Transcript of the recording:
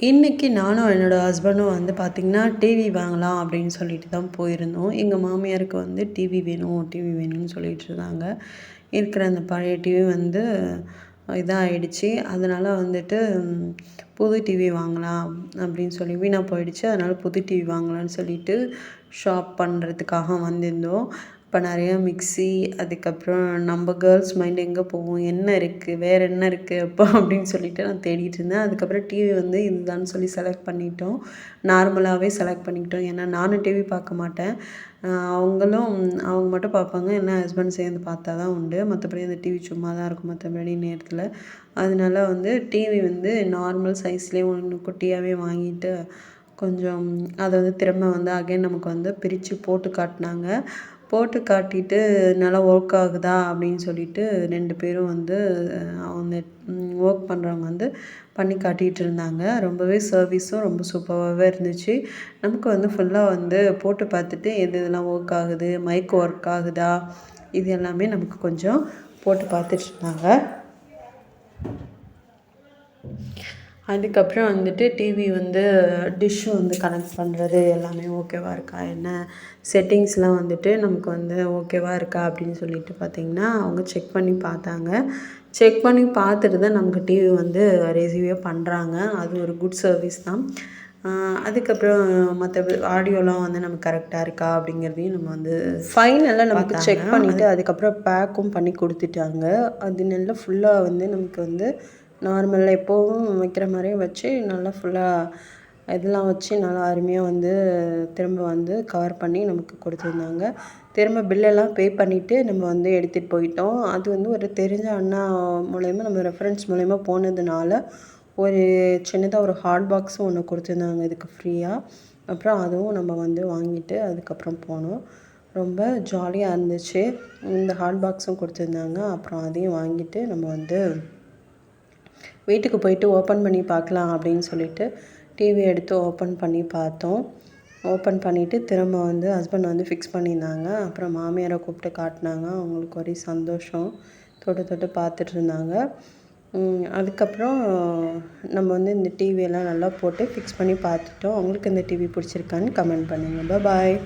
இன்றைக்கி நானும் என்னோடய ஹஸ்பண்டும் வந்து பார்த்திங்கன்னா டிவி வாங்கலாம் அப்படின்னு சொல்லிட்டு தான் போயிருந்தோம். எங்கள் மாமியாருக்கு வந்து டிவி வேணும் டிவி வேணும்னு சொல்லிட்டு இருந்தாங்க. இருக்கிற அந்த பழைய டிவி வந்து இதாகிடுச்சு. அதனால் வந்துட்டு புது டிவி வாங்கலாம் அப்படின்னு சொல்லி வீணாக போயிடுச்சு. அதனால் புது டிவி வாங்கலாம்னு சொல்லிட்டு ஷாப் பண்ணுறதுக்காக வந்திருந்தோம். இப்போ நிறையா மிக்ஸி, அதுக்கப்புறம் நம்ம கேர்ள்ஸ் மைண்ட் எங்கே போகும், என்ன இருக்குது, வேறு என்ன இருக்குது அப்போ அப்படின்னு சொல்லிட்டு நான் தேடிட்டு இருந்தேன். அதுக்கப்புறம் டிவி வந்து இதுதான்னு சொல்லி செலக்ட் பண்ணிட்டோம். நார்மலாகவே செலக்ட் பண்ணிக்கிட்டோம். ஏன்னா நானும் டிவி பார்க்க மாட்டேன். அவங்க மட்டும் பார்ப்பாங்க. என்ன ஹஸ்பண்ட் சேர்ந்து பார்த்தா தான் உண்டு. மற்றபடி அந்த டிவி சும்மா தான் இருக்கும் மற்றபடி நேரத்தில். அதனால வந்து டிவி வந்து நார்மல் சைஸ்லேயே ஒன்று குட்டியாகவே வாங்கிட்டு கொஞ்சம் அதை வந்து திரும்ப வந்து அகைன் நமக்கு வந்து பிரித்து போட்டு காட்டினாங்க. போட்டு காட்டிட்டு நல்லா ஒர்க் ஆகுதா அப்படின்னு சொல்லிட்டு 2 பேரும் வந்து அவங்க ஒர்க் பண்ணுறவங்க வந்து பண்ணி காட்டிகிட்டு இருந்தாங்க. ரொம்பவே சர்வீஸும் ரொம்ப சூப்பராகவே இருந்துச்சு. நமக்கு வந்து ஃபுல்லாக வந்து போட்டு பார்த்துட்டு எது எதெல்லாம் ஒர்க் ஆகுது, மைக் ஒர்க் ஆகுதா, இது எல்லாமே நமக்கு கொஞ்சம் போட்டு பார்த்துட்டு இருந்தாங்க. அதுக்கப்புறம் வந்துட்டு டிவி வந்து டிஷ்ஷு வந்து கனெக்ட் பண்ணுறது எல்லாமே ஓகேவா இருக்கா, என்ன செட்டிங்ஸ்லாம் வந்துட்டு நமக்கு வந்து ஓகேவா இருக்கா அப்படின்னு சொல்லிட்டு பார்த்திங்கன்னா அவங்க செக் பண்ணி பார்த்தாங்க. செக் பண்ணி பார்த்துட்டு தான் நமக்கு டிவி வந்து ரிசீவே பண்ணுறாங்க. அது ஒரு குட் சர்வீஸ் தான். அதுக்கப்புறம் மற்ற ஆடியோலாம் வந்து நமக்கு கரெக்டாக இருக்கா அப்படிங்கிறதையும் நம்ம வந்து ஃபைனலாக நமக்கு செக் பண்ணிவிட்டு அதுக்கப்புறம் பேக்கும் பண்ணி கொடுத்துட்டாங்க. அது நல்லா ஃபுல்லாக வந்து நமக்கு வந்து நார்மலாக எப்போவும் வைக்கிற மாதிரியே வச்சு நல்லா ஃபுல்லாக இதெல்லாம் வச்சு நல்லா அருமையாக வந்து திரும்ப வந்து கவர் பண்ணி நமக்கு கொடுத்துருந்தாங்க. திரும்ப பில்லெல்லாம் பே பண்ணிவிட்டு நம்ம வந்து எடுத்துகிட்டு போயிட்டோம். அது வந்து ஒரு தெரிஞ்ச அண்ணா மூலயமா நம்ம ரெஃபரன்ஸ் மூலயமா போனதுனால ஒரு சின்னதாக ஒரு ஹாட் பாக்ஸும் ஒன்று கொடுத்துருந்தாங்க இதுக்கு ஃப்ரீயாக. அப்புறம் அதுவும் நம்ம வந்து வாங்கிட்டு அதுக்கப்புறம் போனோம். ரொம்ப ஜாலியாக இருந்துச்சு. இந்த ஹாட் பாக்ஸும் கொடுத்துருந்தாங்க. அப்புறம் அதையும் வாங்கிட்டு நம்ம வந்து வீட்டுக்கு போயிட்டு ஓப்பன் பண்ணி பார்க்கலாம் அப்படின்னு சொல்லிட்டு டிவி எடுத்து ஓப்பன் பண்ணி பார்த்தோம். ஓப்பன் பண்ணிவிட்டு திரும்ப வந்து ஹஸ்பண்ட் வந்து ஃபிக்ஸ் பண்ணியிருந்தாங்க. அப்புறம் மாமியாரை கூப்பிட்டு காட்டினாங்க. அவங்களுக்கு ஒரே சந்தோஷம். தொட்டு தொட்டு பார்த்துட்டு இருந்தாங்க. அதுக்கப்புறம் நம்ம வந்து இந்த டிவியெல்லாம் நல்லா போட்டு ஃபிக்ஸ் பண்ணி பார்த்துட்டோம். அவங்களுக்கு இந்த டிவி பிடிச்சிருக்கான்னு கமெண்ட் பண்ணுங்கள். பாய்.